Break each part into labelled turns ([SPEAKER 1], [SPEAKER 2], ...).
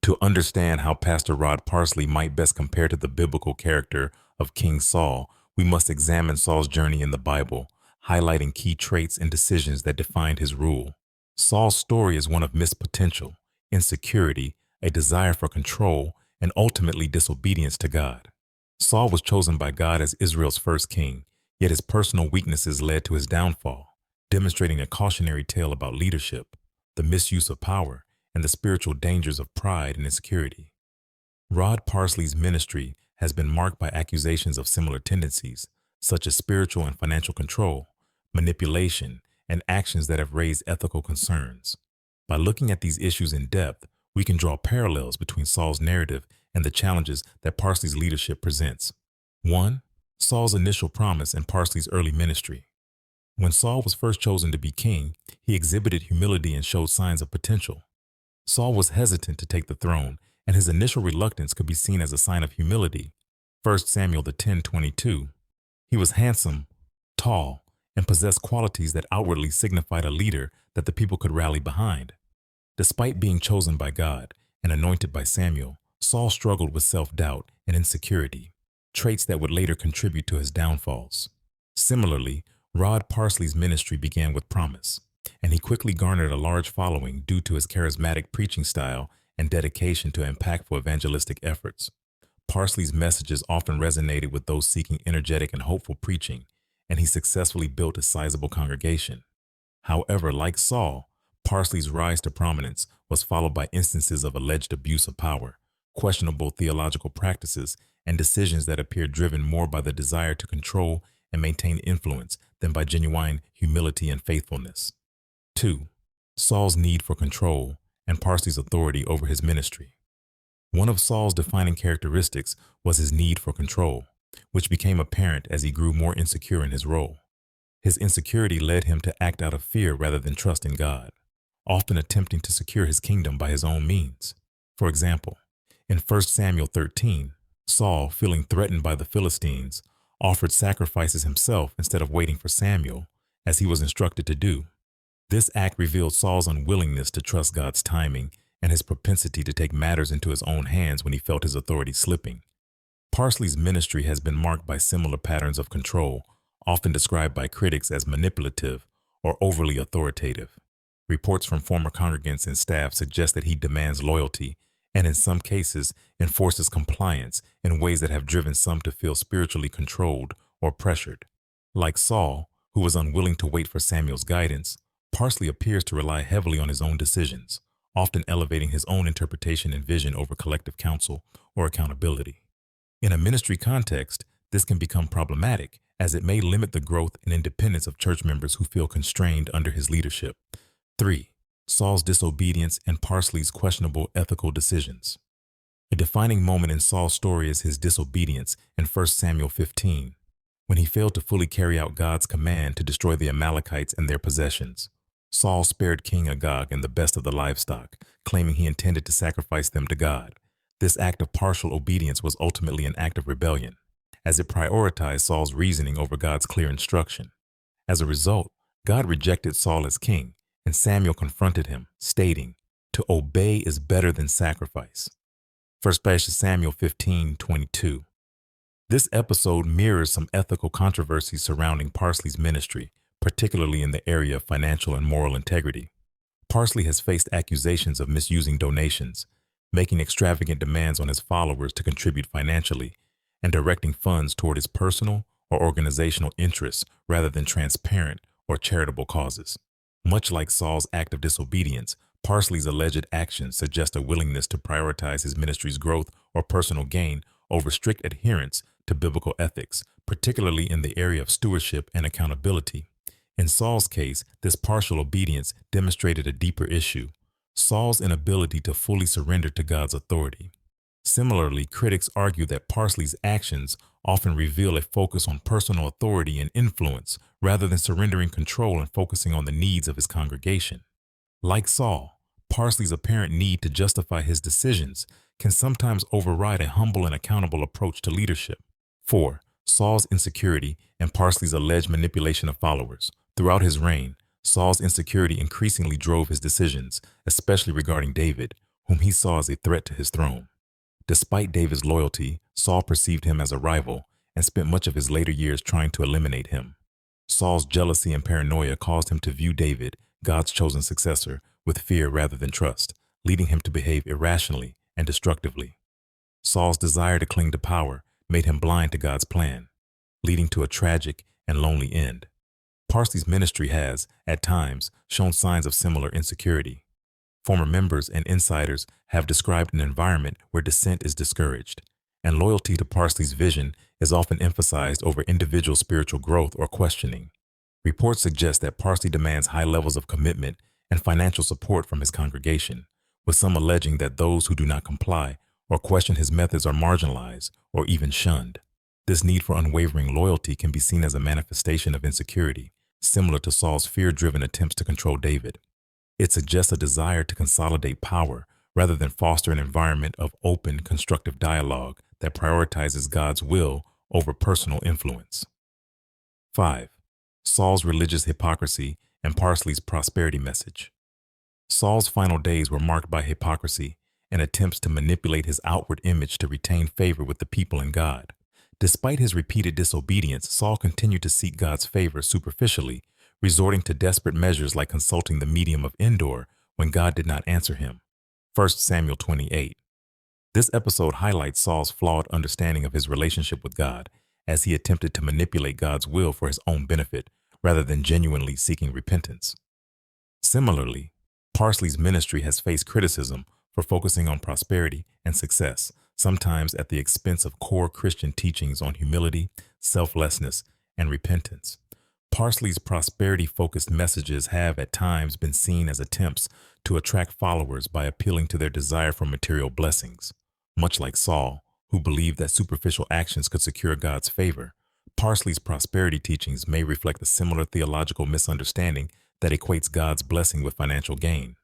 [SPEAKER 1] To understand how Pastor Rod Parsley might best compare to the biblical character of King Saul, we must examine Saul's journey in the Bible, highlighting key traits and decisions that defined his rule. Saul's story is one of missed potential, insecurity, a desire for control, and ultimately disobedience to God. Saul was chosen by God as Israel's first king, yet his personal weaknesses led to his downfall, demonstrating a cautionary tale about leadership, the misuse of power, and the spiritual dangers of pride and insecurity. Rod Parsley's ministry has been marked by accusations of similar tendencies, such as spiritual and financial control, manipulation, and actions that have raised ethical concerns. By looking at these issues in depth, we can draw parallels between Saul's narrative and the challenges that Parsley's leadership presents. 1. Saul's initial promise and Parsley's early ministry. When Saul was first chosen to be king, he exhibited humility and showed signs of potential. Saul was hesitant to take the throne, and his initial reluctance could be seen as a sign of humility. 1 Samuel 10:22. He was handsome, tall, and possessed qualities that outwardly signified a leader that the people could rally behind. Despite being chosen by God and anointed by Samuel, Saul struggled with self-doubt and insecurity, traits that would later contribute to his downfalls. Similarly, Rod Parsley's ministry began with promise, and he quickly garnered a large following due to his charismatic preaching style and dedication to impactful evangelistic efforts. Parsley's messages often resonated with those seeking energetic and hopeful preaching, and he successfully built a sizable congregation. However, like Saul, Parsley's rise to prominence was followed by instances of alleged abuse of power, questionable theological practices, and decisions that appeared driven more by the desire to control and maintain influence than by genuine humility and faithfulness. 2. Saul's need for control and Parsley's authority over his ministry. One of Saul's defining characteristics was his need for control, which became apparent as he grew more insecure in his role. His insecurity led him to act out of fear rather than trust in God, often attempting to secure his kingdom by his own means. For example, in 1 Samuel 13, Saul, feeling threatened by the Philistines, offered sacrifices himself instead of waiting for Samuel, as he was instructed to do. This act revealed Saul's unwillingness to trust God's timing and his propensity to take matters into his own hands when he felt his authority slipping. Parsley's ministry has been marked by similar patterns of control, often described by critics as manipulative or overly authoritative. Reports from former congregants and staff suggest that he demands loyalty and, in some cases, enforces compliance in ways that have driven some to feel spiritually controlled or pressured. Like Saul, who was unwilling to wait for Samuel's guidance, Parsley appears to rely heavily on his own decisions, often elevating his own interpretation and vision over collective counsel or accountability. In a ministry context, this can become problematic, as it may limit the growth and independence of church members who feel constrained under his leadership. 3. Saul's disobedience and Parsley's questionable ethical decisions. A defining moment in Saul's story is his disobedience in 1 Samuel 15, when he failed to fully carry out God's command to destroy the Amalekites and their possessions. Saul spared King Agag and the best of the livestock, claiming he intended to sacrifice them to God. This act of partial obedience was ultimately an act of rebellion, as it prioritized Saul's reasoning over God's clear instruction. As a result, God rejected Saul as king, and Samuel confronted him, stating, "To obey is better than sacrifice." 1 Samuel 15:22. This episode mirrors some ethical controversies surrounding Parsley's ministry, particularly in the area of financial and moral integrity. Parsley has faced accusations of misusing donations, making extravagant demands on his followers to contribute financially, and directing funds toward his personal or organizational interests rather than transparent or charitable causes. Much like Saul's act of disobedience, Parsley's alleged actions suggest a willingness to prioritize his ministry's growth or personal gain over strict adherence to biblical ethics, particularly in the area of stewardship and accountability. In Saul's case, this partial obedience demonstrated a deeper issue: Saul's inability to fully surrender to God's authority. Similarly, critics argue that Parsley's actions often reveal a focus on personal authority and influence rather than surrendering control and focusing on the needs of his congregation. Like Saul, Parsley's apparent need to justify his decisions can sometimes override a humble and accountable approach to leadership. 4. Saul's insecurity and Parsley's alleged manipulation of followers. Throughout his reign, Saul's insecurity increasingly drove his decisions, especially regarding David, whom he saw as a threat to his throne. Despite David's loyalty, Saul perceived him as a rival and spent much of his later years trying to eliminate him. Saul's jealousy and paranoia caused him to view David, God's chosen successor, with fear rather than trust, leading him to behave irrationally and destructively. Saul's desire to cling to power made him blind to God's plan, leading to a tragic and lonely end. Parsley's ministry has, at times, shown signs of similar insecurity. Former members and insiders have described an environment where dissent is discouraged, and loyalty to Parsley's vision is often emphasized over individual spiritual growth or questioning. Reports suggest that Parsley demands high levels of commitment and financial support from his congregation, with some alleging that those who do not comply or question his methods are marginalized or even shunned. This need for unwavering loyalty can be seen as a manifestation of insecurity, similar to Saul's fear-driven attempts to control David. It suggests a desire to consolidate power rather than foster an environment of open, constructive dialogue that prioritizes God's will over personal influence. 5. Saul's religious hypocrisy and Parsley's prosperity message. Saul's final days were marked by hypocrisy and attempts to manipulate his outward image to retain favor with the people and God. Despite his repeated disobedience, Saul continued to seek God's favor superficially, resorting to desperate measures like consulting the medium of Endor when God did not answer him. 1 Samuel 28. This episode highlights Saul's flawed understanding of his relationship with God, as he attempted to manipulate God's will for his own benefit, rather than genuinely seeking repentance. Similarly, Parsley's ministry has faced criticism for focusing on prosperity and success, sometimes at the expense of core Christian teachings on humility, selflessness, and repentance. Parsley's prosperity-focused messages have at times been seen as attempts to attract followers by appealing to their desire for material blessings. Much like Saul, who believed that superficial actions could secure God's favor, Parsley's prosperity teachings may reflect a similar theological misunderstanding that equates God's blessing with financial gain.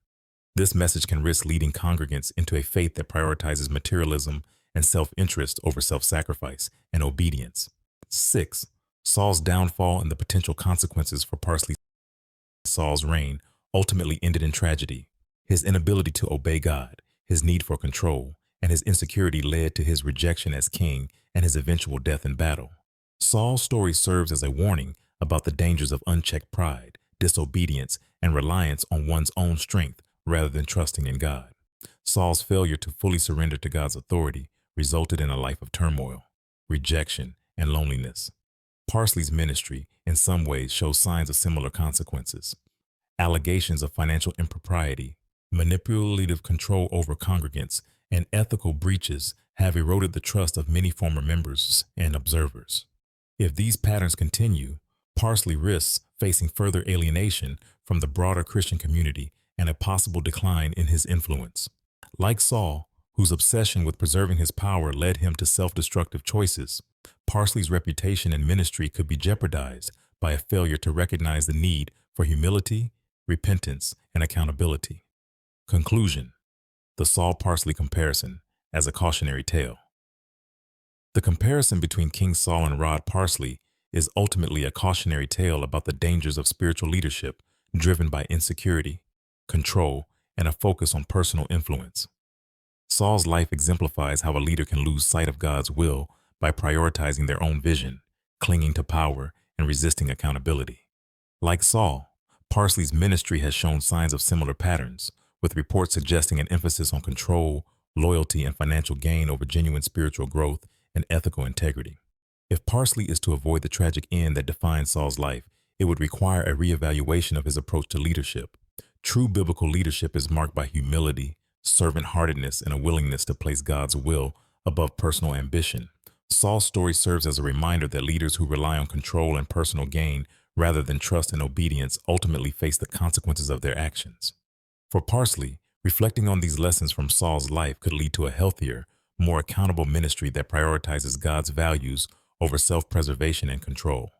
[SPEAKER 1] This message can risk leading congregants into a faith that prioritizes materialism and self-interest over self-sacrifice and obedience. 6. Saul's downfall and the potential consequences for Parsley. Saul's reign ultimately ended in tragedy. His inability to obey God, his need for control, and his insecurity led to his rejection as king and his eventual death in battle. Saul's story serves as a warning about the dangers of unchecked pride, disobedience, and reliance on one's own strength rather than trusting in God. Saul's failure to fully surrender to God's authority resulted in a life of turmoil, rejection, and loneliness. Parsley's ministry, in some ways, shows signs of similar consequences. Allegations of financial impropriety, manipulative control over congregants, and ethical breaches have eroded the trust of many former members and observers. If these patterns continue, Parsley risks facing further alienation from the broader Christian community and a possible decline in his influence. Like Saul, whose obsession with preserving his power led him to self-destructive choices, Parsley's reputation and ministry could be jeopardized by a failure to recognize the need for humility, repentance, and accountability. Conclusion: the Saul-Parsley comparison as a cautionary tale. The comparison between King Saul and Rod Parsley is ultimately a cautionary tale about the dangers of spiritual leadership driven by insecurity, control, and a focus on personal influence. Saul's life exemplifies how a leader can lose sight of God's will by prioritizing their own vision, clinging to power, and resisting accountability. Like Saul, Parsley's ministry has shown signs of similar patterns, with reports suggesting an emphasis on control, loyalty, and financial gain over genuine spiritual growth and ethical integrity. If Parsley is to avoid the tragic end that defined Saul's life, it would require a reevaluation of his approach to leadership. True biblical leadership is marked by humility, servant-heartedness, and a willingness to place God's will above personal ambition. Saul's story serves as a reminder that leaders who rely on control and personal gain rather than trust and obedience ultimately face the consequences of their actions. For Parsley, reflecting on these lessons from Saul's life could lead to a healthier, more accountable ministry that prioritizes God's values over self-preservation and control.